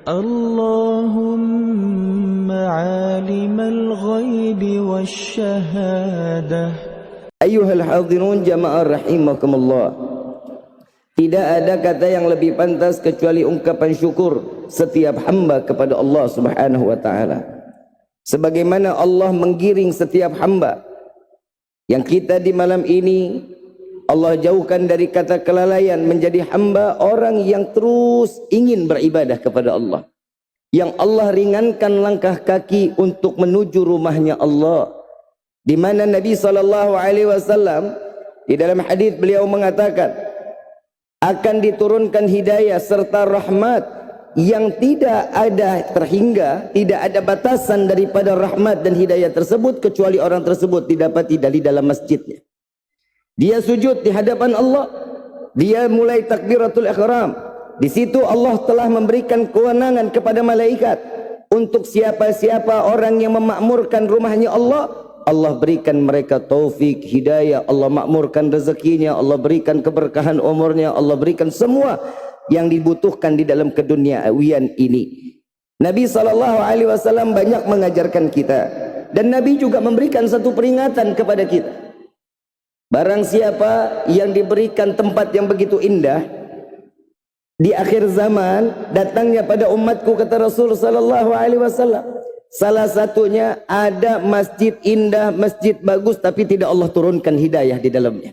اللهم عالم الغيب والشهادة. Ayyuhal hadirun jama'ah rahimakumullah. Tidak ada kata yang lebih pantas kecuali ungkapan syukur setiap hamba kepada Allah Subhanahu wa taala. Sebagaimana Allah menggiring setiap hamba yang kita di malam ini Allah jauhkan dari kata kelalaian menjadi hamba orang yang terus ingin beribadah kepada Allah. Yang Allah ringankan langkah kaki untuk menuju rumahnya Allah. Di mana Nabi SAW di dalam hadis beliau mengatakan akan diturunkan hidayah serta rahmat yang tidak ada terhingga, tidak ada batasan daripada rahmat dan hidayah tersebut kecuali orang tersebut didapati dari dalam masjidnya. Dia sujud di hadapan Allah, dia mulai takbiratul ihram. Di situ Allah telah memberikan kewenangan kepada malaikat untuk siapa-siapa orang yang memakmurkan rumahnya Allah, Allah berikan mereka taufik, hidayah, Allah makmurkan rezekinya, Allah berikan keberkahan umurnya, Allah berikan semua yang dibutuhkan di dalam keduniawian ini. Nabi SAW banyak mengajarkan kita, dan Nabi juga memberikan satu peringatan kepada kita. Barang siapa yang diberikan tempat yang begitu indah di akhir zaman, datangnya pada umatku, kata Rasul sallallahu alaihi wasallam, salah satunya ada masjid indah, masjid bagus, tapi tidak Allah turunkan hidayah di dalamnya.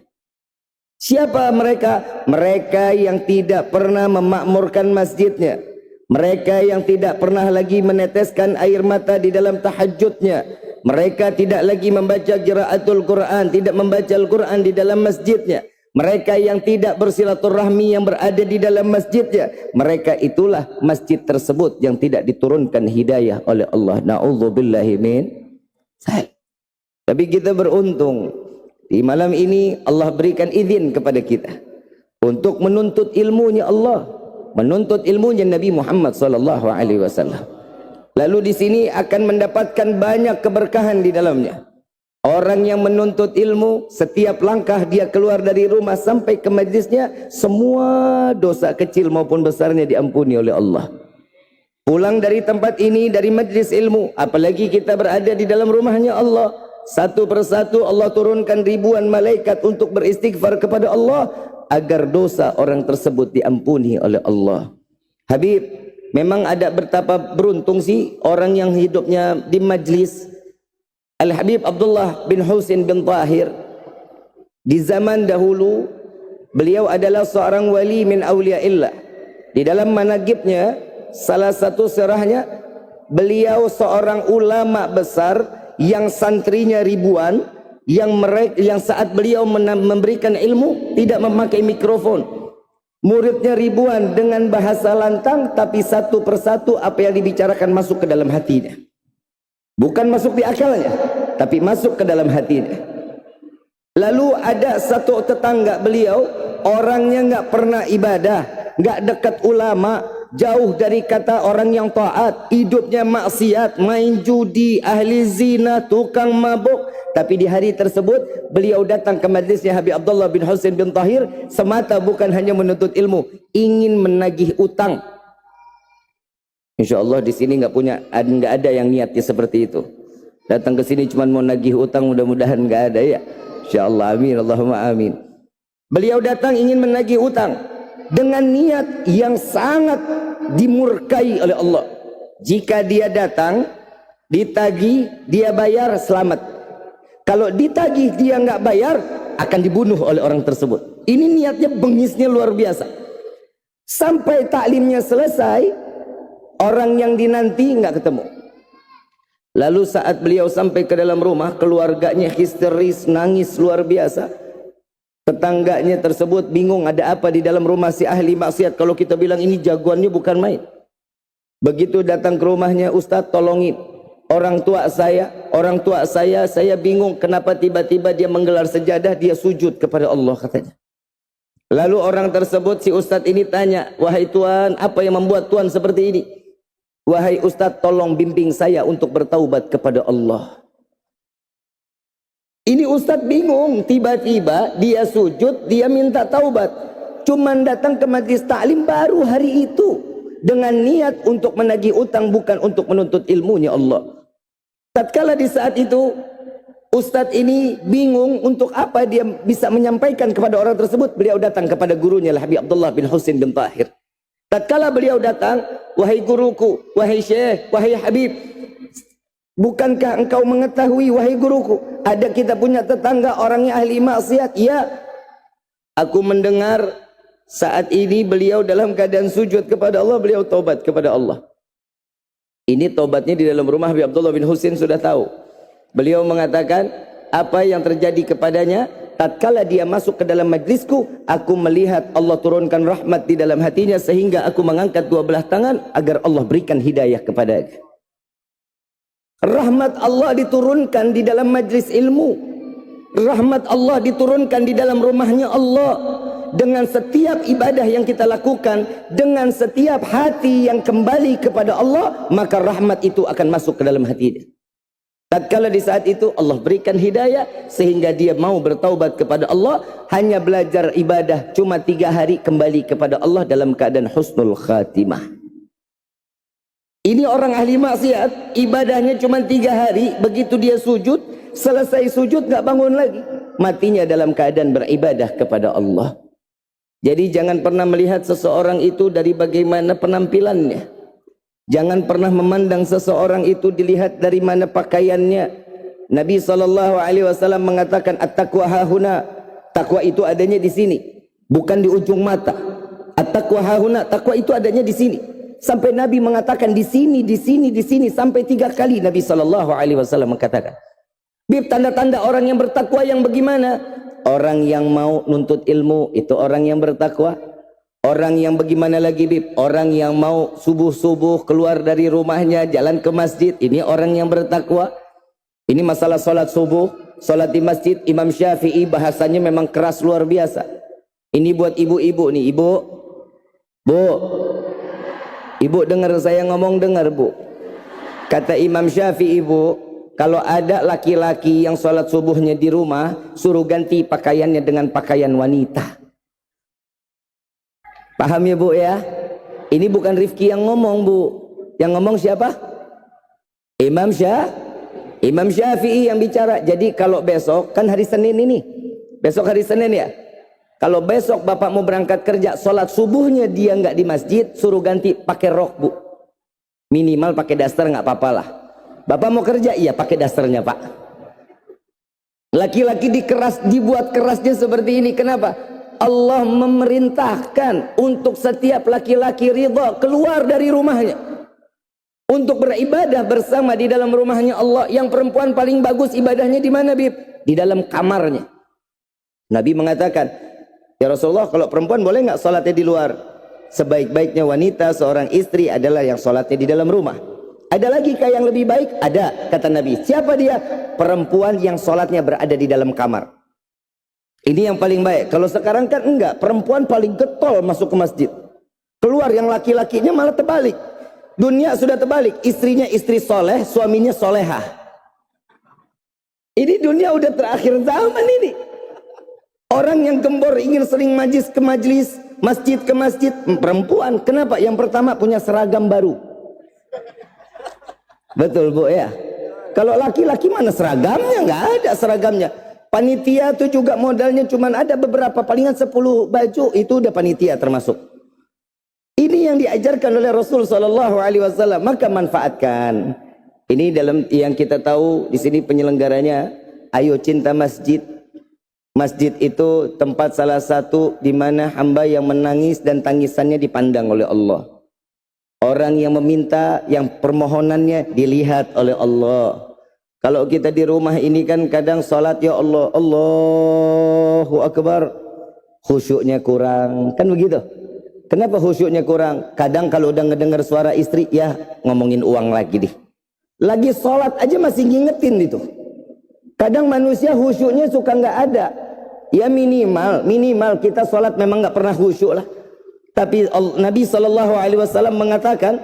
Siapa mereka? Mereka yang tidak pernah memakmurkan masjidnya, mereka yang tidak pernah lagi meneteskan air mata di dalam tahajudnya, mereka tidak lagi membaca qiraatul Quran, tidak membaca Al-Quran di dalam masjidnya, mereka yang tidak bersilaturahmi yang berada di dalam masjidnya, mereka itulah masjid tersebut yang tidak diturunkan hidayah oleh Allah. Na'udzubillahi min dzalik. Tapi kita beruntung di malam ini Allah berikan izin kepada kita untuk menuntut ilmunya Allah, menuntut ilmunya Nabi Muhammad sallallahu alaihi wasallam. Lalu di sini akan mendapatkan banyak keberkahan di dalamnya. Orang yang menuntut ilmu, setiap langkah dia keluar dari rumah sampai ke majlisnya, semua dosa kecil maupun besarnya diampuni oleh Allah. Pulang dari tempat ini, dari majlis ilmu, apalagi kita berada di dalam rumahnya Allah, satu persatu Allah turunkan ribuan malaikat untuk beristighfar kepada Allah agar dosa orang tersebut diampuni oleh Allah. Habib, memang ada betapa beruntung sih orang yang hidupnya di majlis. Al-Habib Abdullah bin Husain bin Tahir, di zaman dahulu beliau adalah seorang wali min awliyaillah. Di dalam manaqibnya, salah satu sirahnya, beliau seorang ulama besar yang santrinya ribuan, yang saat beliau memberikan ilmu tidak memakai mikrofon. Muridnya ribuan dengan bahasa lantang, tapi satu persatu apa yang dibicarakan masuk ke dalam hatinya. Bukan masuk di akalnya, tapi masuk ke dalam hatinya. Lalu ada satu tetangga beliau, orangnya nggak pernah ibadah, nggak dekat ulama, jauh dari kata orang yang taat, hidupnya maksiat, main judi, ahli zina, tukang mabuk. Tapi di hari tersebut beliau datang ke majlisnya Habib Abdullah bin Husain bin Tahir semata bukan hanya menuntut ilmu, ingin menagih utang. Insyaallah di sini nggak ada yang niatnya seperti itu. Datang ke sini cuma mau nagih utang, mudah-mudahan nggak ada ya. Insyaallah, amin, Allahumma amin. Beliau datang ingin menagih utang dengan niat yang sangat dimurkai oleh Allah. Jika dia datang, ditagih, dia bayar, selamat. Kalau ditagih dia nggak bayar, akan dibunuh oleh orang tersebut. Ini niatnya, bengisnya luar biasa. Sampai taklimnya selesai, orang yang dinanti nggak ketemu. Lalu saat beliau sampai ke dalam rumah, keluarganya histeris, nangis luar biasa. Tetangganya tersebut bingung ada apa di dalam rumah si ahli maksiat. Kalau kita bilang ini jagoannya bukan main. Begitu datang ke rumahnya, Ustadz tolongin. Orang tua saya bingung kenapa tiba-tiba dia menggelar sejadah, dia sujud kepada Allah katanya. Lalu orang tersebut, si Ustadz ini tanya, wahai Tuhan, apa yang membuat Tuhan seperti ini? Wahai Ustadz, tolong bimbing saya untuk bertaubat kepada Allah. Ini Ustadz bingung, tiba-tiba dia sujud, dia minta taubat. Cuman datang ke majlis taklim baru hari itu. dengan niat untuk menagih utang, bukan untuk menuntut ilmunya Allah. Tatkala di saat itu Ustadz ini bingung untuk apa dia bisa menyampaikan kepada orang tersebut, beliau datang kepada gurunya Habib Abdullah bin Husin bin Tahir. Tatkala beliau datang, wahai guruku, wahai syekh, wahai Habib, bukankah engkau mengetahui wahai guruku, ada kita punya tetangga orangnya ahli maksiat? Ya, aku mendengar saat ini beliau dalam keadaan sujud kepada Allah, beliau taubat kepada Allah. Ini taubatnya di dalam rumah Habib Abdullah bin Husin sudah tahu. Beliau mengatakan, apa yang terjadi kepadanya tatkala dia masuk ke dalam majlisku, aku melihat Allah turunkan rahmat di dalam hatinya sehingga aku mengangkat dua belah tangan agar Allah berikan hidayah kepadanya. Rahmat Allah diturunkan di dalam majlis ilmu. Rahmat Allah diturunkan di dalam rumahnya Allah. Dengan setiap ibadah yang kita lakukan, dengan setiap hati yang kembali kepada Allah, maka rahmat itu akan masuk ke dalam hatinya. Tatkala di saat itu Allah berikan hidayah sehingga dia mau bertaubat kepada Allah, hanya belajar ibadah cuma 3 hari kembali kepada Allah dalam keadaan husnul khatimah. Ini orang ahli maksiat, ibadahnya cuma 3 hari, begitu dia sujud, selesai sujud gak bangun lagi, matinya dalam keadaan beribadah kepada Allah. Jadi jangan pernah melihat seseorang itu dari bagaimana penampilannya. Jangan pernah memandang seseorang itu dilihat dari mana pakaiannya. Nabi SAW mengatakan at-taqwa hahuna. Takwa itu adanya di sini, bukan di ujung mata. At-taqwa hahuna, takwa itu adanya di sini. Sampai Nabi mengatakan di sini, di sini, di sini, sampai 3 kali Nabi SAW mengatakan. Bib, tanda-tanda orang yang bertakwa yang bagaimana? Orang yang mau nuntut ilmu, itu orang yang bertakwa. Orang yang bagaimana lagi, Bib? Orang yang mau subuh-subuh keluar dari rumahnya jalan ke masjid, ini orang yang bertakwa. Ini masalah solat subuh, solat di masjid. Imam Syafi'i bahasanya memang keras luar biasa. Ini buat ibu-ibu nih, ibu. Bu, ibu dengar saya ngomong, dengar bu. Kata Imam Syafi'i, bu, kalau ada laki-laki yang solat subuhnya di rumah, suruh ganti pakaiannya dengan pakaian wanita. Paham ya bu ya? Ini bukan Rifki yang ngomong bu. Yang ngomong siapa? Imam Syafi'i yang bicara. Jadi kalau besok, kan hari Senin ini, besok hari Senin ya, kalau besok bapak mau berangkat kerja, sholat subuhnya dia nggak di masjid, suruh ganti pakai rok bu. Minimal pakai daster nggak apa-apa lah. Bapak mau kerja, iya pakai dasternya pak. Laki-laki dibuat kerasnya seperti ini. Kenapa? Allah memerintahkan untuk setiap laki-laki ridha keluar dari rumahnya untuk beribadah bersama di dalam rumahnya Allah. Yang perempuan paling bagus ibadahnya di mana, Bib? Di dalam kamarnya. Nabi mengatakan, ya Rasulullah, kalau perempuan boleh nggak sholatnya di luar? Sebaik-baiknya wanita seorang istri adalah yang sholatnya di dalam rumah. Ada lagi yang lebih baik? Ada, kata Nabi. Siapa dia? Perempuan yang sholatnya berada di dalam kamar. Ini yang paling baik. Kalau sekarang kan enggak, perempuan paling getol masuk ke masjid. Keluar yang laki-lakinya malah terbalik. Dunia sudah terbalik, istrinya istri soleh, suaminya solehah. Ini dunia udah terakhir zaman ini. Orang yang gembor ingin sering majlis ke majlis, masjid ke masjid, perempuan. Kenapa? Yang pertama punya seragam baru. Betul bu ya. Kalau laki-laki mana seragamnya? Nggak ada seragamnya. Panitia itu juga modalnya cuman ada beberapa, palingan 10 baju, itu udah panitia termasuk. Ini yang diajarkan oleh Rasul SAW, maka manfaatkan. Ini dalam yang kita tahu di sini penyelenggaranya, ayo cinta masjid. Masjid itu tempat salah satu di mana hamba yang menangis dan tangisannya dipandang oleh Allah. Orang yang meminta, yang permohonannya dilihat oleh Allah. Kalau kita di rumah ini kan kadang sholat ya Allah, Allahu Akbar, khusyuknya kurang, kan begitu? Kenapa khusyuknya kurang? Kadang kalau udah ngedengar suara istri, ya ngomongin uang lagi deh. Lagi sholat aja masih ngingetin itu. Kadang manusia khusyuknya suka nggak ada. Ya minimal kita sholat memang nggak pernah khusyuk lah. Tapi Nabi SAW mengatakan,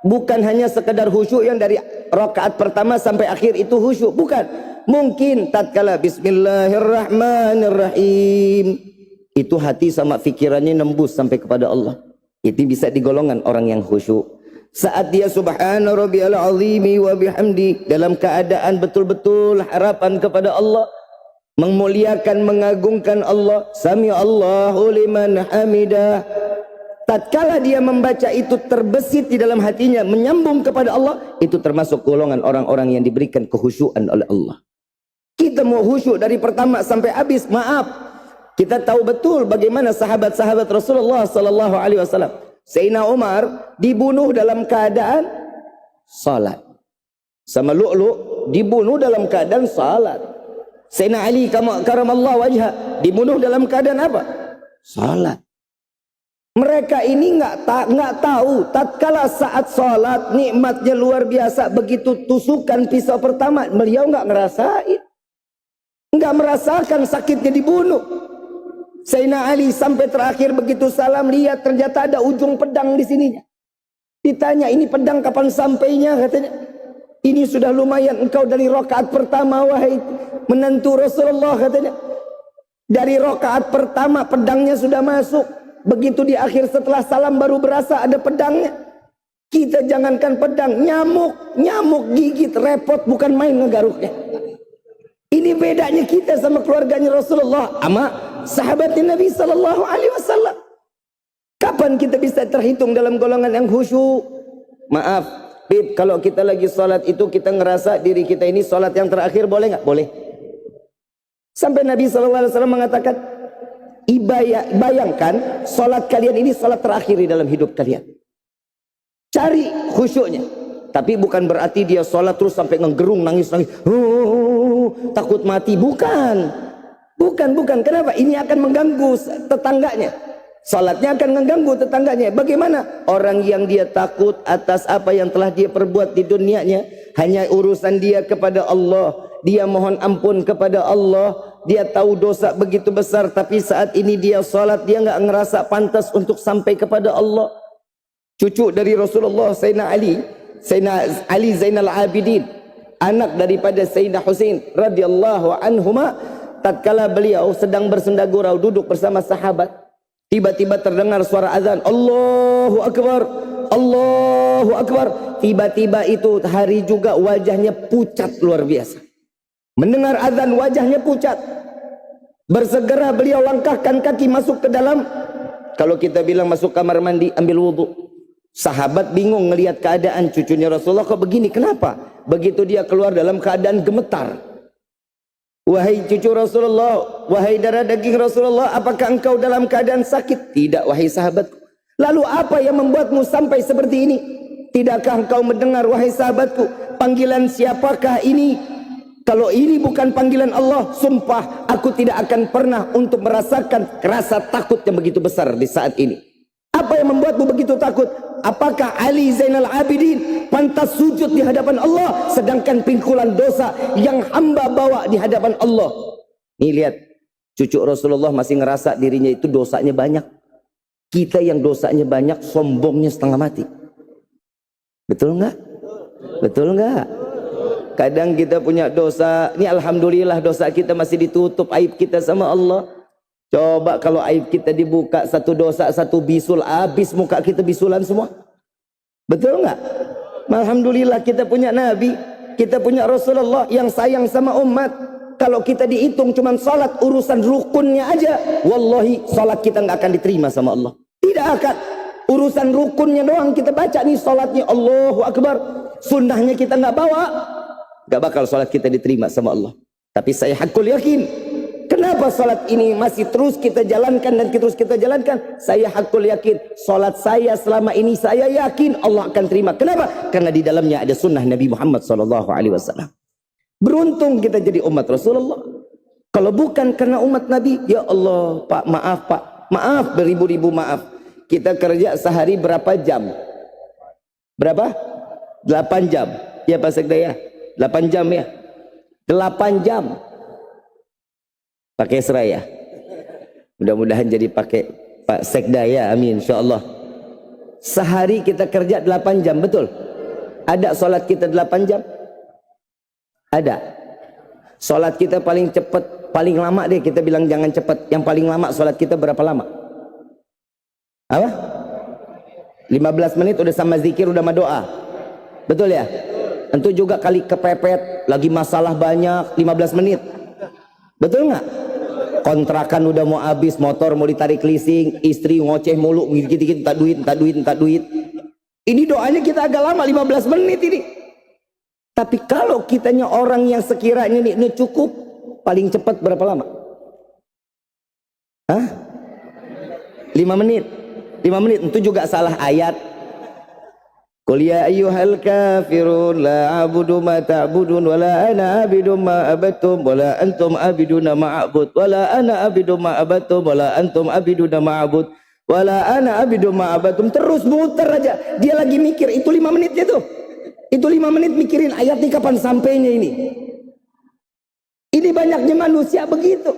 bukan hanya sekedar khusyuk yang dari rakaat pertama sampai akhir itu khusyuk, bukan. Mungkin tatkala bismillahirrahmanirrahim itu hati sama fikirannya nembus sampai kepada Allah. Itu bisa digolongan orang yang khusyuk. Saat dia subhana rabbiyal azimi wa bihamdi, dalam keadaan betul-betul harapan kepada Allah, memuliakan, mengagungkan Allah. Sami Allahu liman hamidah. Tatkala dia membaca itu terbesit di dalam hatinya, menyambung kepada Allah, itu termasuk golongan orang-orang yang diberikan kehusyuan oleh Allah. Kita mau khusyuk dari pertama sampai habis, maaf. Kita tahu betul bagaimana sahabat-sahabat Rasulullah sallallahu alaihi wasallam. Sayyidina Umar dibunuh dalam keadaan salat. Sama Lu'lu' dibunuh dalam keadaan salat. Sayyidina Ali karamallahu wajhah dibunuh dalam keadaan apa? Salat. Mereka ini nggak tahu tatkala saat salat nikmatnya luar biasa. Begitu tusukan pisau pertama, beliau nggak ngerasain, nggak merasakan sakitnya dibunuh. Sayyidina Ali sampai terakhir begitu salam, lihat ternyata ada ujung pedang di sininya. Ditanya, ini pedang kapan sampainya? Katanya, ini sudah lumayan engkau dari rakaat pertama wahai menantu Rasulullah, katanya. Dari rakaat pertama pedangnya sudah masuk. Begitu di akhir setelah salam baru berasa ada pedangnya. Kita jangankan pedang, nyamuk gigit repot, bukan main ngegaruknya. Ini bedanya kita sama keluarganya Rasulullah, sama sahabatnya Nabi sallallahu alaihi wasallam. Kapan kita bisa terhitung dalam golongan yang khusyuk? Maaf, Bib, kalau kita lagi salat itu kita ngerasa diri kita ini salat yang terakhir, boleh nggak? Boleh. Sampai Nabi sallallahu alaihi wasallam mengatakan, bayangkan salat kalian ini salat terakhir di dalam hidup kalian. Cari khusyuknya. Tapi bukan berarti dia salat terus sampai ngegerung, nangis. Takut mati. Bukan. Kenapa? Ini akan mengganggu tetangganya. Salatnya akan mengganggu tetangganya. Bagaimana? Orang yang dia takut atas apa yang telah dia perbuat di dunianya, hanya urusan dia kepada Allah. Dia mohon ampun kepada Allah. Dia tahu dosa begitu besar, tapi saat ini dia salat, dia nggak ngerasa pantas untuk sampai kepada Allah. Cucu dari Rasulullah, Sayyidina Ali Zainal Abidin, anak daripada Sayyidina Husain radhiyallahu anhuma, tatkala beliau sedang bersenda gurau duduk bersama sahabat, tiba-tiba terdengar suara azan, Allahu Akbar, Allahu Akbar. Tiba-tiba itu hari juga wajahnya pucat luar biasa. Mendengar azan wajahnya pucat. Bersegera beliau langkahkan kaki masuk ke dalam, kalau kita bilang masuk kamar mandi, ambil wudhu. Sahabat bingung ngelihat keadaan cucunya Rasulullah kok begini, kenapa? Begitu dia keluar dalam keadaan gemetar. Wahai cucu Rasulullah, wahai darah daging Rasulullah, apakah engkau dalam keadaan sakit? Tidak, wahai sahabat. Lalu apa yang membuatmu sampai seperti ini? Tidakkah engkau mendengar, wahai sahabatku, panggilan siapakah ini? Kalau ini bukan panggilan Allah, sumpah aku tidak akan pernah untuk merasakan rasa takut yang begitu besar di saat ini. Apa yang membuatmu begitu takut? Apakah Ali Zainal Abidin pantas sujud di hadapan Allah, sedangkan pingkulan dosa yang hamba bawa di hadapan Allah? Nih lihat, cucu Rasulullah masih ngerasa dirinya itu dosanya banyak. Kita yang dosanya banyak, sombongnya setengah mati. Betul nggak? Betul nggak? Kadang kita punya dosa, ini alhamdulillah dosa kita masih ditutup, aib kita sama Allah. Coba kalau aib kita dibuka, satu dosa, satu bisul, habis muka kita bisulan semua. Betul nggak? Alhamdulillah kita punya Nabi, kita punya Rasulullah yang sayang sama umat. Kalau kita dihitung cuman salat, urusan rukunnya aja, wallahi salat kita nggak akan diterima sama Allah. Tidak akan. Urusan rukunnya doang kita baca nih salatnya, Allahu Akbar. Sunnahnya kita nggak bawa, gak bakal salat kita diterima sama Allah. Tapi saya hakul yakin, kenapa salat ini masih terus kita jalankan dan terus kita jalankan? Saya hakul yakin, salat saya selama ini saya yakin Allah akan terima. Kenapa? Karena di dalamnya ada sunnah Nabi Muhammad SAW. Beruntung kita jadi umat Rasulullah. Kalau bukan karena umat Nabi, ya Allah, Pak, maaf Pak, maaf beribu-ribu maaf. Kita kerja sehari berapa jam? Berapa? 8 jam. Ya Pak Sekda ya? 8 jam ya, 8 jam pakai seraya. Mudah-mudahan jadi pakai Pak Sekda ya, amin insyaallah. Sehari kita kerja 8 jam, betul? Ada solat kita 8 jam? Ada. Solat kita paling cepat, paling lama deh kita bilang, jangan cepat, yang paling lama solat kita berapa lama? Apa? 15 menit udah sama zikir, udah sama doa. Betul ya? Tentu juga kali kepepet, lagi masalah banyak, 15 menit. Betul nggak? Kontrakan udah mau habis, motor mau ditarik leasing, istri ngoceh mulu, dikit-dikit minta duit, minta duit, minta duit. Ini doanya kita agak lama, 15 menit ini. Tapi kalau kitanya orang yang sekiranya ini cukup, paling cepat berapa lama? Hah? 5 menit. 5 menit itu juga salah ayat. Qul ya ayyuhal kafirun la a'budu ma ta'budun wa la ana abidu ma abattum wa la antum abiduna ma a'bud wa la ana abidu ma abattum wa la antum abiduna ma a'bud wa la ana abidu ma abattum. Terus muter aja. Dia lagi mikir, itu 5 menitnya tuh. Itu 5 menit mikirin ayat ini kapan sampainya ini. Ini banyaknya manusia begitu.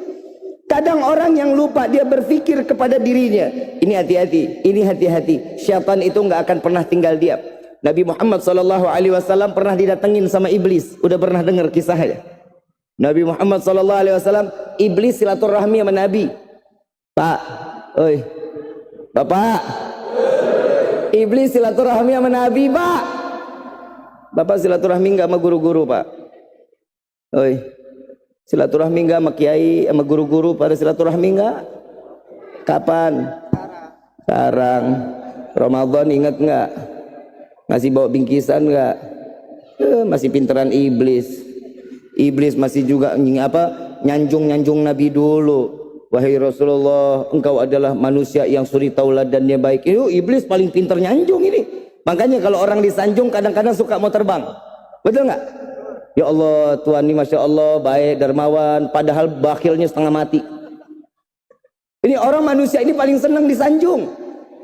Kadang orang yang lupa, dia berpikir kepada dirinya. Ini hati-hati, ini hati-hati. Syaitan itu nggak akan pernah tinggal diam. Nabi Muhammad SAW pernah didatengin sama iblis. Udah pernah dengar kisahnya? Nabi Muhammad SAW, iblis silaturahmi sama Nabi. Pak, oi, Bapak, iblis silaturahmi sama Nabi, Pak. Bapak silaturahmi nggak sama guru-guru, Pak? Oi, silaturahmi nggak sama kiai, sama guru-guru pada silaturahmi nggak? Kapan? Sekarang. Ramadan ingat nggak? Masih bawa bingkisan nggak? Masih pinteran iblis. Iblis masih juga nyanjung Nabi dulu. Wahai Rasulullah, engkau adalah manusia yang suri tauladannya baik. Itu iblis paling pinter nyanjung ini. Makanya kalau orang disanjung kadang-kadang suka mau terbang. Betul nggak? Ya Allah, Tuhan ini Masya Allah baik, dermawan, padahal bakhilnya setengah mati. Ini orang manusia ini paling senang disanjung.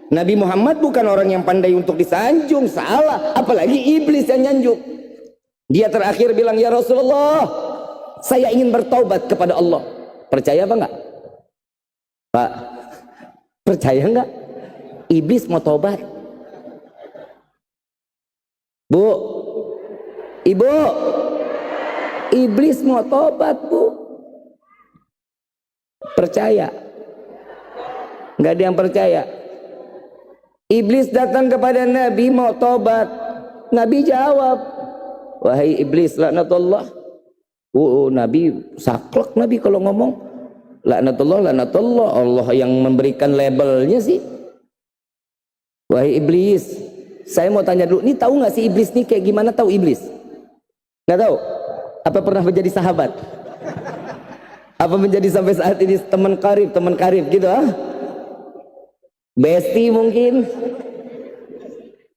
Nabi Muhammad bukan orang yang pandai untuk disanjung, salah. Apalagi iblis yang nyanjung. Dia terakhir bilang, ya Rasulullah, saya ingin bertaubat kepada Allah. Percaya apa enggak? Pak, percaya enggak? Iblis mau taubat. Bu, ibu, iblis mau tobat, Bu. Percaya? Nggak ada yang percaya. Iblis datang kepada Nabi mau tobat. Nabi jawab, wahai iblis, laknatullah. Nabi saklek, Nabi kalau ngomong laknatullah, laknatullah. Allah yang memberikan labelnya sih. Wahai iblis, saya mau tanya dulu, ini tahu nggak sih iblis nih kayak gimana? Tahu iblis? Nggak tahu? Apa pernah menjadi sahabat? Apa menjadi sampai saat ini teman karib gitu ah? Besti mungkin.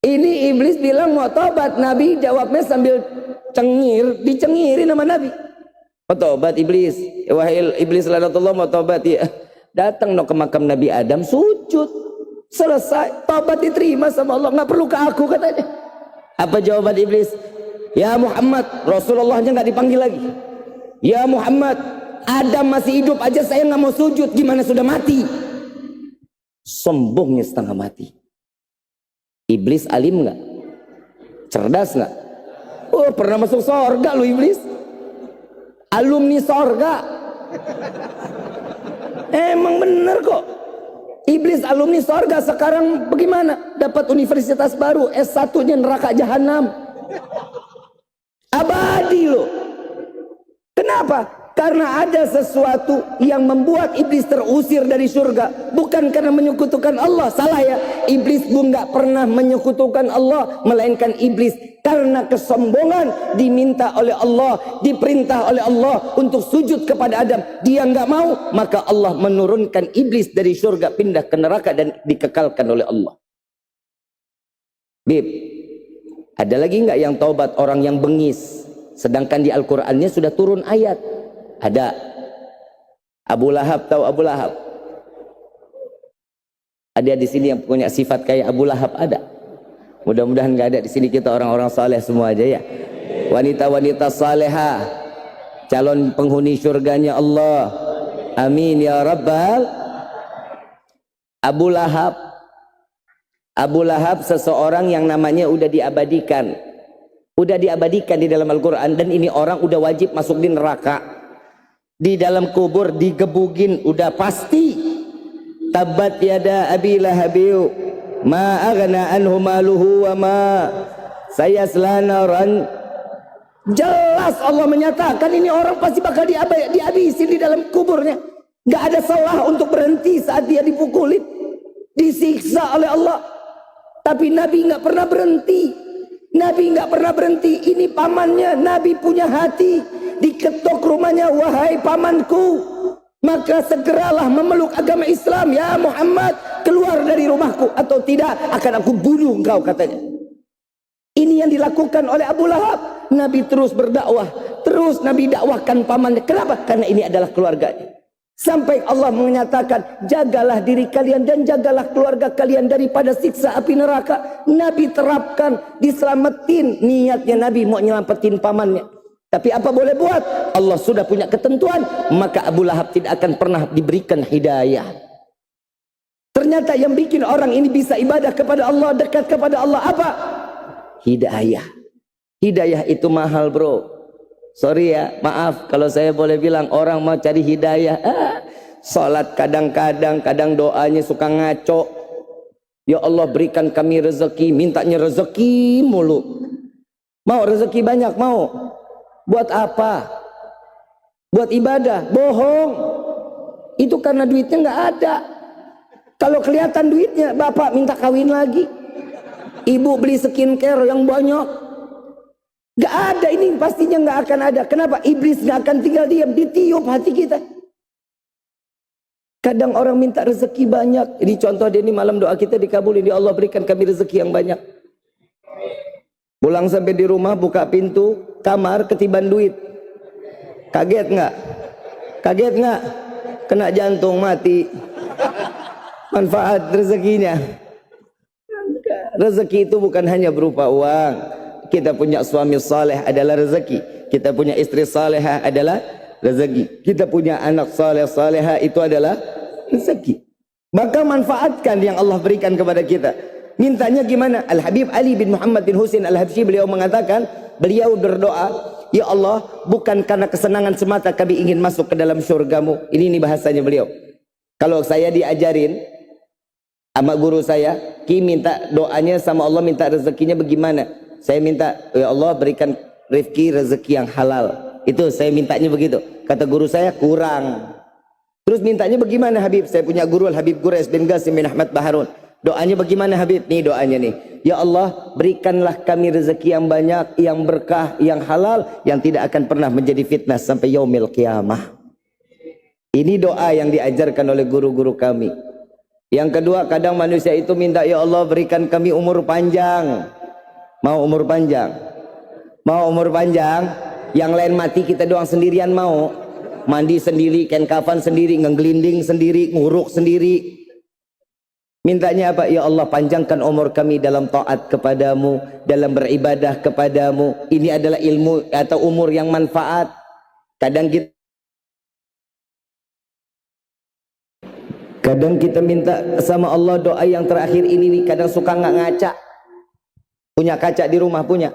Ini iblis bilang mau tobat, Nabi jawabnya sambil cengir, dicengirin sama Nabi. Mau tobat iblis? Wahai iblis laknatullah, mau tobat ya. Datang ke makam Nabi Adam, sujud. Selesai, tobat diterima sama Allah, nggak perlu ke aku katanya. Apa jawaban iblis? Ya Muhammad, Rasulullahnya nggak dipanggil lagi. Ya Muhammad, Adam masih hidup aja saya nggak mau sujud, gimana sudah mati? Sombongnya setengah mati. Iblis alim nggak? Cerdas nggak? Oh, pernah masuk sorga lu iblis. Alumni sorga. Emang bener kok. Iblis alumni sorga, sekarang bagaimana? Dapat universitas baru, S1-nya neraka jahanam. Abadi loh. Kenapa? Karena ada sesuatu yang membuat iblis terusir dari surga. Bukan karena menyekutukan Allah. Salah ya. Iblis pun nggak pernah menyekutukan Allah. Melainkan iblis karena kesombongan diminta oleh Allah, diperintah oleh Allah untuk sujud kepada Adam. Dia nggak mau, maka Allah menurunkan iblis dari surga pindah ke neraka dan dikekalkan oleh Allah. Bib, ada lagi nggak yang taubat orang yang bengis? Sedangkan di Al-Qur'annya sudah turun ayat. Ada. Abu Lahab, tahu Abu Lahab? Ada di sini yang punya sifat kayak Abu Lahab? Ada. Mudah-mudahan nggak ada di sini, kita orang-orang saleh semua aja ya. Wanita-wanita salehah, calon penghuni surganya Allah. Amin ya rabbal. Abu Lahab. Abu Lahab seseorang yang namanya udah diabadikan. Udah diabadikan di dalam Al-Quran, dan ini orang udah wajib masuk di neraka. Di dalam kubur digebugin udah pasti. Tabat yada abi lahabiu ma aghna anhu maluhu wa ma sayasla naran. Jelas Allah menyatakan ini orang pasti bakal dihabisin di dalam kuburnya. Gak ada salah untuk berhenti saat dia dipukulin, disiksa oleh Allah. Tapi Nabi gak pernah berhenti. Nabi gak pernah berhenti. Ini pamannya, Nabi punya hati. Diketok rumahnya, wahai pamanku, maka segeralah memeluk agama Islam. Ya Muhammad, keluar dari rumahku, atau tidak akan aku bunuh engkau, katanya. Ini yang dilakukan oleh Abu Lahab. Nabi terus berdakwah, terus Nabi dakwahkan pamannya. Kenapa? Karena ini adalah keluarganya. Sampai Allah menyatakan, jagalah diri kalian dan jagalah keluarga kalian daripada siksa api neraka. Nabi terapkan, diselamatin. Niatnya Nabi mau nyelamatin pamannya. Tapi apa boleh buat? Allah sudah punya ketentuan. Maka Abu Lahab tidak akan pernah diberikan hidayah. Ternyata yang bikin orang ini bisa ibadah kepada Allah, dekat kepada Allah, apa? Hidayah. Hidayah itu mahal, bro. Sorry ya, maaf kalau saya boleh bilang, orang mau cari hidayah, sholat kadang-kadang, kadang doanya suka ngaco. Ya Allah berikan kami rezeki, mintanya rezeki mulu. Mau rezeki banyak, mau. Buat apa? Buat ibadah, bohong. Itu karena duitnya nggak ada. Kalau kelihatan duitnya, bapak minta kawin lagi. Ibu beli skincare yang banyak. Gak ada, ini pastinya gak akan ada. Kenapa? Iblis gak akan tinggal diam, ditiup hati kita. Kadang orang minta rezeki banyak. Ini contoh dia, ini malam doa kita dikabulin. Ya Allah berikan kami rezeki yang banyak. Pulang sampai di rumah, buka pintu kamar, ketiban duit. Kaget gak? Kaget gak? Kena jantung, mati. Manfaat rezekinya. Rezeki itu bukan hanya berupa uang. Kita punya suami saleh adalah rezeki. Kita punya istri salehah adalah rezeki. Kita punya anak saleh salehah itu adalah rezeki. Maka manfaatkan yang Allah berikan kepada kita. Mintanya gimana? Al-Habib Ali bin Muhammad bin Husain Al-Habsyi, beliau mengatakan, beliau berdoa, ya Allah, bukan karena kesenangan semata kami ingin masuk ke dalam syurgamu. Ini bahasanya beliau. Kalau saya diajarin sama guru saya, Ki minta doanya sama Allah, minta rezekinya bagaimana? Saya minta, ya Allah berikan rezeki yang halal. Itu saya mintanya begitu. Kata guru saya, kurang. Terus mintanya bagaimana Habib? Saya punya guru Al-Habib Quraish bin Qasim bin Ahmad Baharun. Doanya bagaimana Habib? Nih doanya nih. Ya Allah, berikanlah kami rezeki yang banyak, yang berkah, yang halal, yang tidak akan pernah menjadi fitnah sampai yaumil qiyamah. Ini doa yang diajarkan oleh guru-guru kami. Yang kedua, kadang manusia itu minta, ya Allah berikan kami umur panjang. Mau umur panjang? Mau umur panjang? Yang lain mati, kita doang sendirian mau? Mandi sendiri, kain kafan sendiri, ngegelinding sendiri, nguruk sendiri. Mintanya apa? Ya Allah panjangkan umur kami dalam taat kepadamu, dalam beribadah kepadamu. Ini adalah ilmu atau umur yang manfaat. Kadang kita minta sama Allah doa yang terakhir ini, kadang suka nggak ngaca. Punya kaca di rumah? Punya.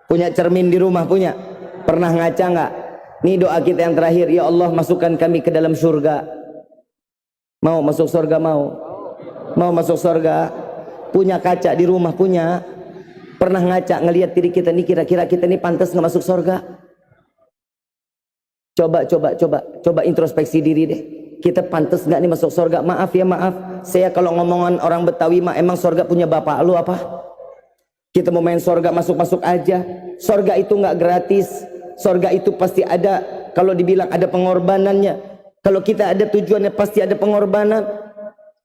Punya cermin di rumah? Punya. Pernah ngaca nggak? Ini doa kita yang terakhir. Ya Allah masukkan kami ke dalam surga. Mau masuk surga? Mau? Mau masuk surga? Punya kaca di rumah? Punya. Pernah ngaca ngelihat diri kita nih, kira-kira kita nih pantas nggak masuk surga? Coba introspeksi diri deh. Kita pantas nggak nih masuk surga? Maaf ya, maaf. Saya kalau ngomongan orang Betawi mah, emang surga punya bapak lu apa? Kita mau main sorga, masuk-masuk aja. Sorga itu nggak gratis. Sorga itu pasti ada, kalau dibilang ada pengorbanannya. Kalau kita ada tujuannya, pasti ada pengorbanan.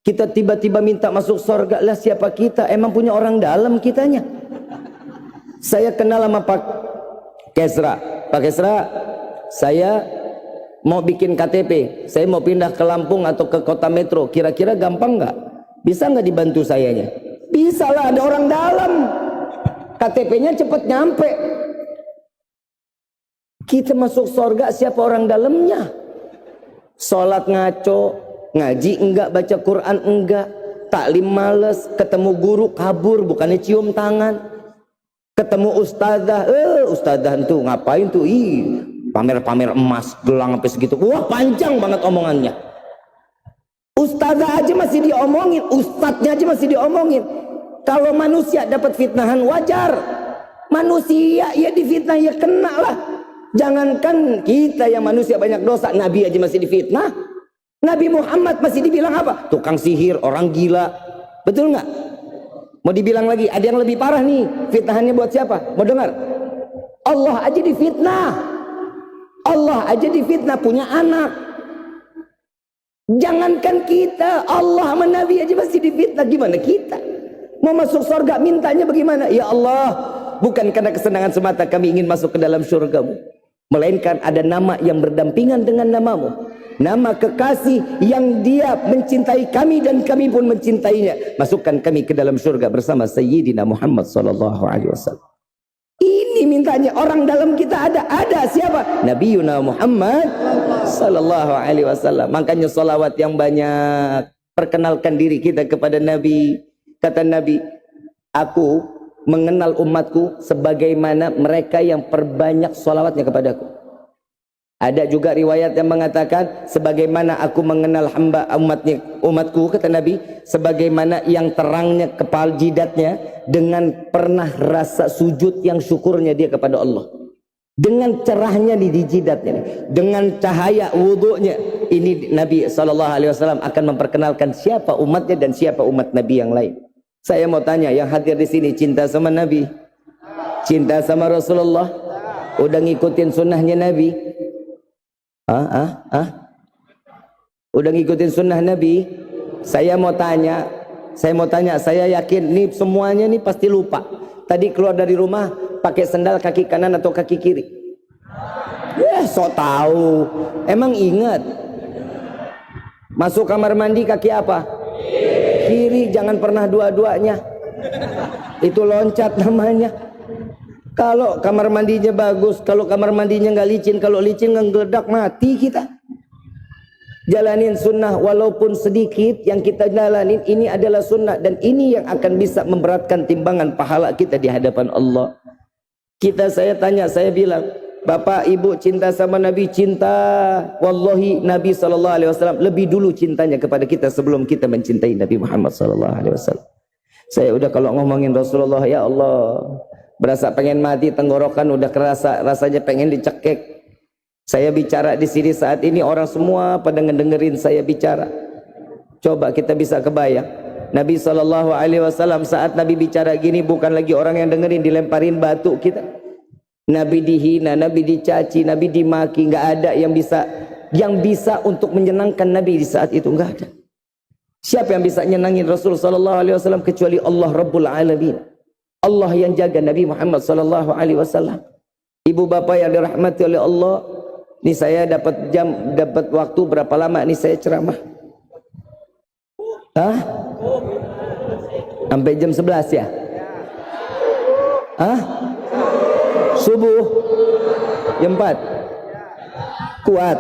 Kita tiba-tiba minta masuk sorga, lah siapa kita? Emang punya orang dalam kitanya. Saya kenal sama Pak Kesra. Pak Kesra, saya mau bikin KTP. Saya mau pindah ke Lampung atau ke kota metro. Kira-kira gampang nggak? Bisa nggak dibantu sayanya? Bisa lah, ada orang dalam. KTP-nya cepat nyampe. Kita masuk surga, siapa orang dalamnya? Sholat ngaco, ngaji enggak, baca Quran enggak, taklim males, ketemu guru kabur, bukannya cium tangan. Ketemu ustadzah, ustadzah tuh ngapain tuh? Pamer-pamer emas, gelang sampai segitu. Wah panjang banget omongannya. Ustazah aja masih diomongin, ustadznya aja masih diomongin. Kalau manusia dapat fitnahan wajar. Manusia ya difitnah ya kena lah. Jangankan kita yang manusia banyak dosa, Nabi aja masih difitnah. Nabi Muhammad masih dibilang apa? Tukang sihir, orang gila. Betul nggak? Mau dibilang lagi, ada yang lebih parah nih. Fitnahannya buat siapa? Mau dengar? Allah aja difitnah. Allah aja difitnah punya anak. Jangankan kita, Allah sama Nabi aja masih difitnah. Gimana kita? Mau masuk surga mintanya bagaimana? Ya Allah, bukan karena kesenangan semata kami ingin masuk ke dalam surgamu, melainkan ada nama yang berdampingan dengan namamu, nama kekasih yang dia mencintai kami dan kami pun mencintainya. Masukkan kami ke dalam surga bersama Sayyidina Muhammad sallallahu alaihi wasallam. Ini mintanya. Orang dalam kita ada siapa? Nabiyuna Muhammad sallallahu alaihi wasallam. Makanya salawat yang banyak, perkenalkan diri kita kepada Nabi. Kata Nabi, aku mengenal umatku sebagaimana mereka yang perbanyak salawatnya kepadaku. Ada juga riwayat yang mengatakan sebagaimana aku mengenal hamba umatku, kata Nabi, sebagaimana yang terangnya kepala jidatnya dengan pernah rasa sujud yang syukurnya dia kepada Allah, dengan cerahnya di jidatnya, dengan cahaya wudhunya. Ini Nabi SAW akan memperkenalkan siapa umatnya dan siapa umat Nabi yang lain. Saya mau tanya, yang hadir di sini cinta sama Nabi, cinta sama Rasulullah, udah ngikutin sunnahnya Nabi? Udah ngikutin sunnah Nabi? Saya mau tanya, saya yakin nih semuanya nih pasti lupa. Tadi keluar dari rumah pakai sendal kaki kanan atau kaki kiri? Ya, sok tahu. Emang ingat? Masuk kamar mandi kaki apa? Kiri, jangan pernah dua-duanya. Itu loncat namanya. Kalau kamar mandinya bagus, kalau kamar mandinya nggak licin, kalau licin ngegeledak mati kita. Jalanin sunnah walaupun sedikit yang kita jalanin, ini adalah sunnah dan ini yang akan bisa memberatkan timbangan pahala kita di hadapan Allah. Saya tanya, saya bilang, Bapak Ibu cinta sama Nabi? Cinta. Wallahi Nabi SAW lebih dulu cintanya kepada kita sebelum kita mencintai Nabi Muhammad SAW. Saya udah kalau ngomongin Rasulullah, ya Allah, berasa pengen mati, tenggorokan udah kerasa, rasanya pengen dicekek. Saya bicara di sini saat ini, orang semua pada ngedengerin saya bicara. Coba kita bisa kebayang, Nabi SAW saat Nabi bicara gini, bukan lagi orang yang dengerin dilemparin batu kita. Nabi dihina, Nabi dicaci, Nabi dimaki, nggak ada yang bisa untuk menyenangkan Nabi di saat itu, nggak ada. Siapa yang bisa nyenangin Rasul SAW kecuali Allah Rabbul Alamin, Allah yang jaga Nabi Muhammad SAW. Ibu bapak yang dirahmati oleh Allah, ini saya dapat waktu berapa lama nih saya ceramah? Sampai jam 11 ya? Subuh jam 4. Kuat?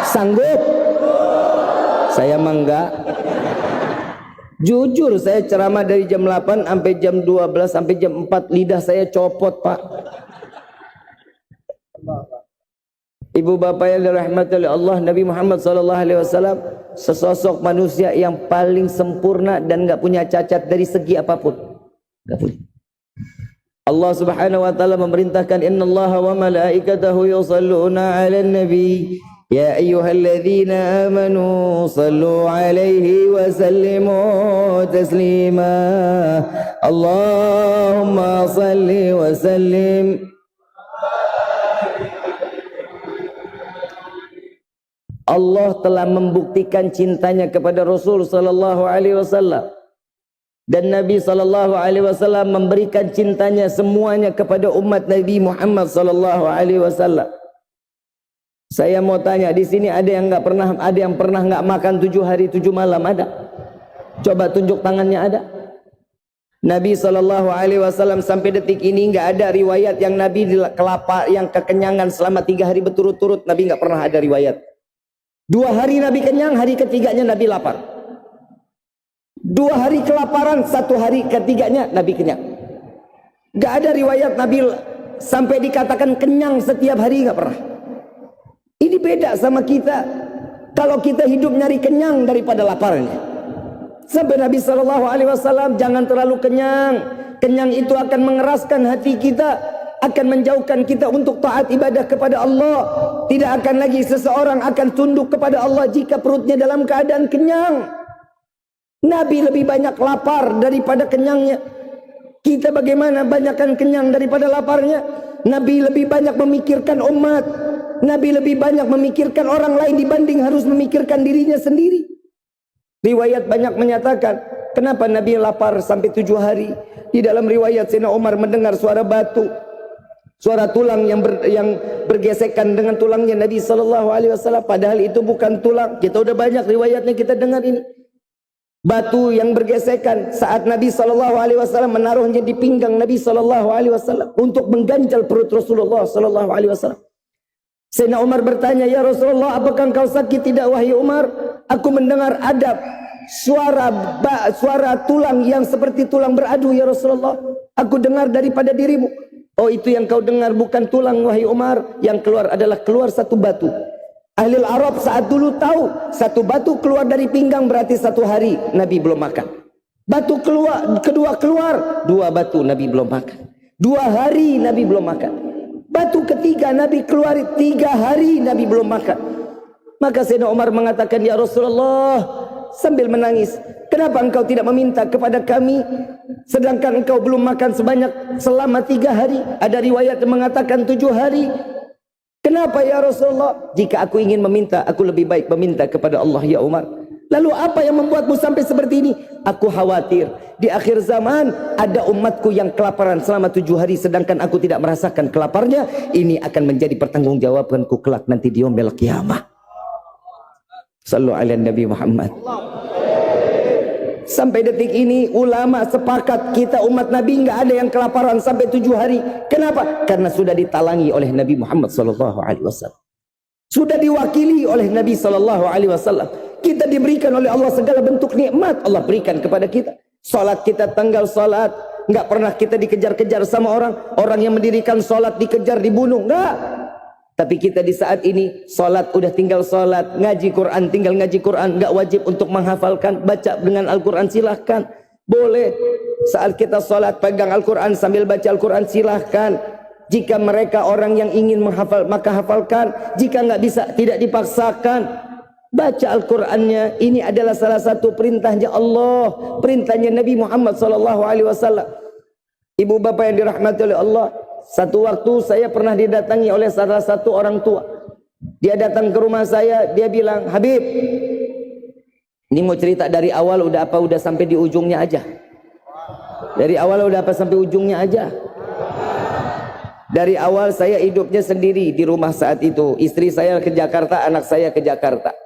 Sanggup? Saya mah enggak. Jujur saya ceramah dari jam 8 sampai jam 12 sampai jam 4, lidah saya copot, Pak. Ibu bapak yang dirahmati oleh Allah, Nabi Muhammad SAW sesosok manusia yang paling sempurna dan enggak punya cacat dari segi apapun. Enggak punya. Allah Subhanahu wa taala memerintahkan, innallaha wa malaikatahu yusalluna 'alan nabi ya ayyuhalladzina amanu sallu 'alaihi wa sallimu taslima. Allahumma salli wa sallim. Allah telah membuktikan cintanya kepada Rasul sallallahu alaihi wasallam. Dan Nabi SAW memberikan cintanya semuanya kepada umat Nabi Muhammad SAW. Saya mau tanya, di sini ada yang pernah nggak makan 7 hari 7 malam? Ada? Coba tunjuk tangannya, ada? Nabi SAW sampai detik ini nggak ada riwayat yang Nabi yang kekenyangan selama 3 hari berturut-turut. Nabi nggak pernah ada riwayat. 2 hari Nabi kenyang, hari ketiganya Nabi lapar. 2 hari kelaparan, 1 hari ketiganya Nabi kenyang. Gak ada riwayat Nabi sampai dikatakan kenyang setiap hari, gak pernah. Ini beda sama kita. kalau kita hidup nyari kenyang daripada laparnya. Sampai Nabi SAW, jangan terlalu kenyang. Kenyang itu akan mengeraskan hati kita, akan menjauhkan kita untuk taat ibadah kepada Allah. Tidak akan lagi seseorang akan tunduk kepada Allah jika perutnya dalam keadaan kenyang. Nabi lebih banyak lapar daripada kenyangnya. Kita bagaimana, banyakkan kenyang daripada laparnya. Nabi lebih banyak memikirkan umat. Nabi lebih banyak memikirkan orang lain dibanding harus memikirkan dirinya sendiri. Riwayat banyak menyatakan kenapa Nabi lapar sampai 7 hari. Di dalam riwayat Sayyidina Umar mendengar suara batu, suara tulang yang bergesekan dengan tulangnya Nabi SAW. Padahal itu bukan tulang. Kita udah banyak riwayatnya kita dengar ini. Batu yang bergesekan saat Nabi SAW menaruhnya di pinggang Nabi SAW untuk mengganjal perut Rasulullah SAW. Sayyidina Umar bertanya, ya Rasulullah, apakah engkau sakit? Tidak wahai Umar, aku mendengar ada suara tulang yang seperti tulang beradu ya Rasulullah. Aku dengar daripada dirimu. Oh, itu yang kau dengar bukan tulang wahai Umar. Yang keluar adalah satu batu. Ahli Arab saat dulu tahu satu batu keluar dari pinggang berarti 1 hari Nabi belum makan. Batu kedua keluar, 2 batu Nabi belum makan. 2 hari Nabi belum makan. Batu ketiga Nabi keluar, 3 hari Nabi belum makan. Maka Sayyidina Umar mengatakan, ya Rasulullah, sambil menangis, kenapa engkau tidak meminta kepada kami sedangkan engkau belum makan selama 3 hari? Ada riwayat yang mengatakan 7 hari. Kenapa ya Rasulullah? Jika aku ingin meminta, aku lebih baik meminta kepada Allah ya Umar. Lalu apa yang membuatmu sampai seperti ini? Aku khawatir di akhir zaman ada umatku yang kelaparan selama 7 hari sedangkan aku tidak merasakan kelaparnya. Ini akan menjadi pertanggungjawabanku kelak nanti di yaumil qiyamah. Sallu ala Nabi Muhammad. Sampai detik ini ulama sepakat kita umat Nabi nggak ada yang kelaparan sampai 7 hari. Kenapa? Karena sudah ditalangi oleh Nabi Muhammad SAW. Sudah diwakili oleh Nabi SAW. Kita diberikan oleh Allah segala bentuk nikmat Allah berikan kepada kita. Salat kita tanggal salat, nggak pernah kita dikejar-kejar sama orang. Orang yang mendirikan salat dikejar, dibunuh, nggak. Tapi kita di saat ini salat udah tinggal salat, ngaji Quran tinggal ngaji Quran, nggak wajib untuk menghafalkan, baca dengan Al-Quran silahkan, boleh. Saat kita salat pegang Al-Quran sambil baca Al-Quran silahkan. Jika mereka orang yang ingin menghafal maka hafalkan, jika nggak bisa tidak dipaksakan. Baca Al-Qurannya. Ini adalah salah satu perintahnya Allah, perintahnya Nabi Muhammad SAW. Ibu bapak yang dirahmati oleh Allah, satu waktu saya pernah didatangi oleh salah satu orang tua. Dia datang ke rumah saya, dia bilang, Habib, ini mau cerita dari awal udah sampai di ujungnya aja. Dari awal udah apa sampai ujungnya aja. Dari awal saya hidupnya sendiri di rumah saat itu. Istri saya ke Jakarta, anak saya ke Jakarta.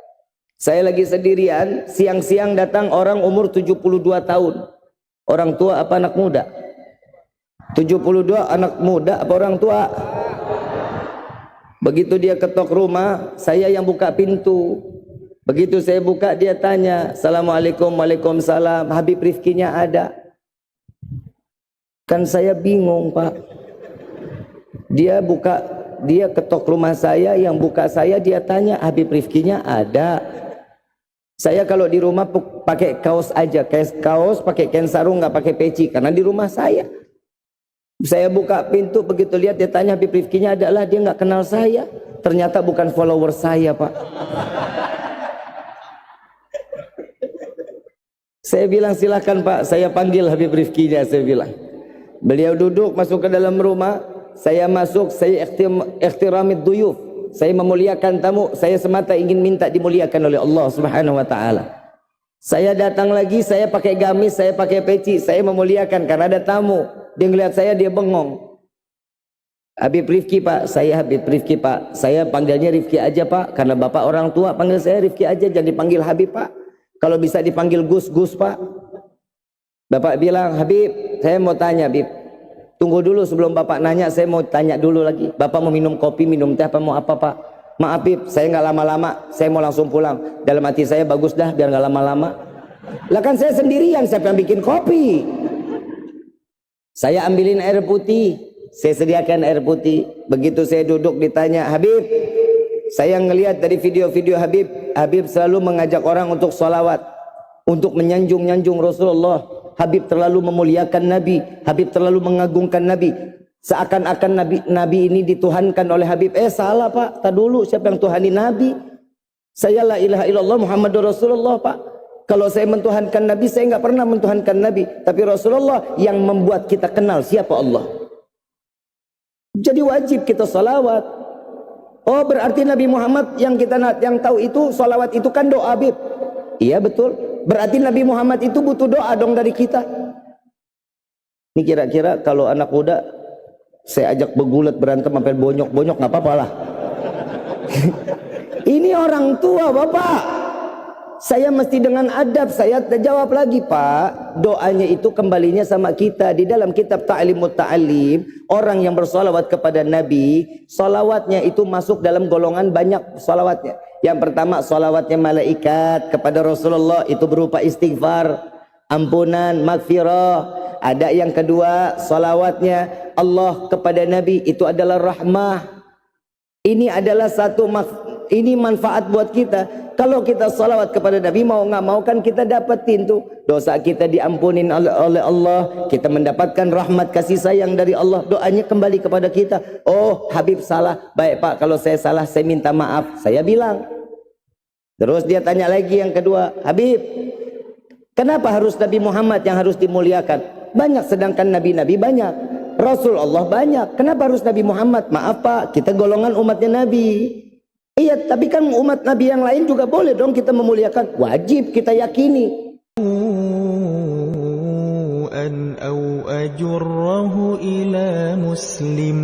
Saya lagi sendirian, siang-siang datang orang umur 72 tahun. Orang tua apa anak muda? 72 anak muda apa orang tua? Begitu dia ketok rumah, saya yang buka pintu. Begitu saya buka, dia tanya, Assalamualaikum, Waalaikumsalam, Habib Rifkinya ada? Kan saya bingung Pak. Dia ketok rumah saya, yang buka saya, dia tanya, Habib Rifkinya ada? Saya kalau di rumah pakai kaos aja, kaos pakai kain sarung, nggak pakai peci, karena di rumah saya. Saya buka pintu, begitu lihat dia tanya Habib Rifkinya adalah, dia nggak kenal saya. Ternyata bukan follower saya Pak. Saya bilang silahkan Pak, saya panggil Habib Rifkinya, saya bilang. Beliau duduk masuk ke dalam rumah, saya masuk, saya ikhtiramid duyuf, saya memuliakan tamu, saya semata ingin minta dimuliakan oleh Allah Subhanahu wa taala. Saya datang lagi, saya pakai gamis, saya pakai peci, saya memuliakan karena ada tamu. Dia ngeliat saya, dia bengong. Habib Rifki Pak, saya Habib Rifki Pak. Saya panggilnya Rifki aja Pak, karena bapak orang tua panggil saya Rifki aja, jangan dipanggil Habib Pak. Kalau bisa dipanggil Gus Pak. Bapak bilang, Habib, saya mau tanya Habib. Tunggu dulu sebelum bapak nanya, saya mau tanya dulu lagi. Bapak mau minum kopi, minum teh, apa mau apa Pak? Maaf Habib, saya nggak lama-lama, saya mau langsung pulang. Dalam hati saya, bagus dah biar nggak lama-lama. Lah kan saya sendirian, siapa yang bikin kopi? Saya ambilin air putih, saya sediakan air putih. Begitu saya duduk ditanya, Habib, Saya ngelihat dari video-video Habib selalu mengajak orang untuk sholawat, untuk menyanjung-nyanjung Rasulullah. Habib terlalu memuliakan Nabi, Habib terlalu mengagungkan Nabi. Seakan-akan Nabi ini dituhankan oleh Habib. Salah Pak, tak dulu siapa yang tuhani Nabi? Saya la ilaha illallah Muhammadur Rasulullah Pak. Kalau saya mentuhankan Nabi, saya nggak pernah mentuhankan Nabi. Tapi Rasulullah yang membuat kita kenal siapa Allah. Jadi wajib kita salawat. Oh berarti Nabi Muhammad yang tahu itu salawat itu kan doa Habib. Iya betul. Berarti Nabi Muhammad itu butuh doa dong dari kita. Ini kira-kira kalau anak muda saya ajak begulat berantem sampai bonyok-bonyok nggak apa-apa lah. Ini orang tua Bapak. Saya mesti dengan adab, saya jawab lagi Pak, doanya itu kembalinya sama kita. Di dalam kitab Ta'limut Ta'lim, orang yang bersolawat kepada Nabi, solawatnya itu masuk dalam golongan banyak solawatnya. Yang pertama solawatnya malaikat kepada Rasulullah, itu berupa istighfar, ampunan, maghfirah. Ada yang kedua solawatnya Allah kepada Nabi, itu adalah rahmah. Ini adalah ini manfaat buat kita. Kalau kita salawat kepada Nabi, mau nggak mau kan kita dapetin tuh dosa kita diampunin oleh Allah, kita mendapatkan rahmat kasih sayang dari Allah, doanya kembali kepada kita. Oh Habib salah, baik Pak, kalau saya salah saya minta maaf, saya bilang. Terus dia tanya lagi yang kedua, Habib kenapa harus Nabi Muhammad yang harus dimuliakan? Banyak sedangkan nabi-nabi banyak, Rasulullah banyak, kenapa harus Nabi Muhammad? Maaf Pak, kita golongan umatnya Nabi. Iya, tapi kan umat Nabi yang lain juga boleh dong kita memuliakan. Wajib kita yakini. أن أو أجره إلى مسلم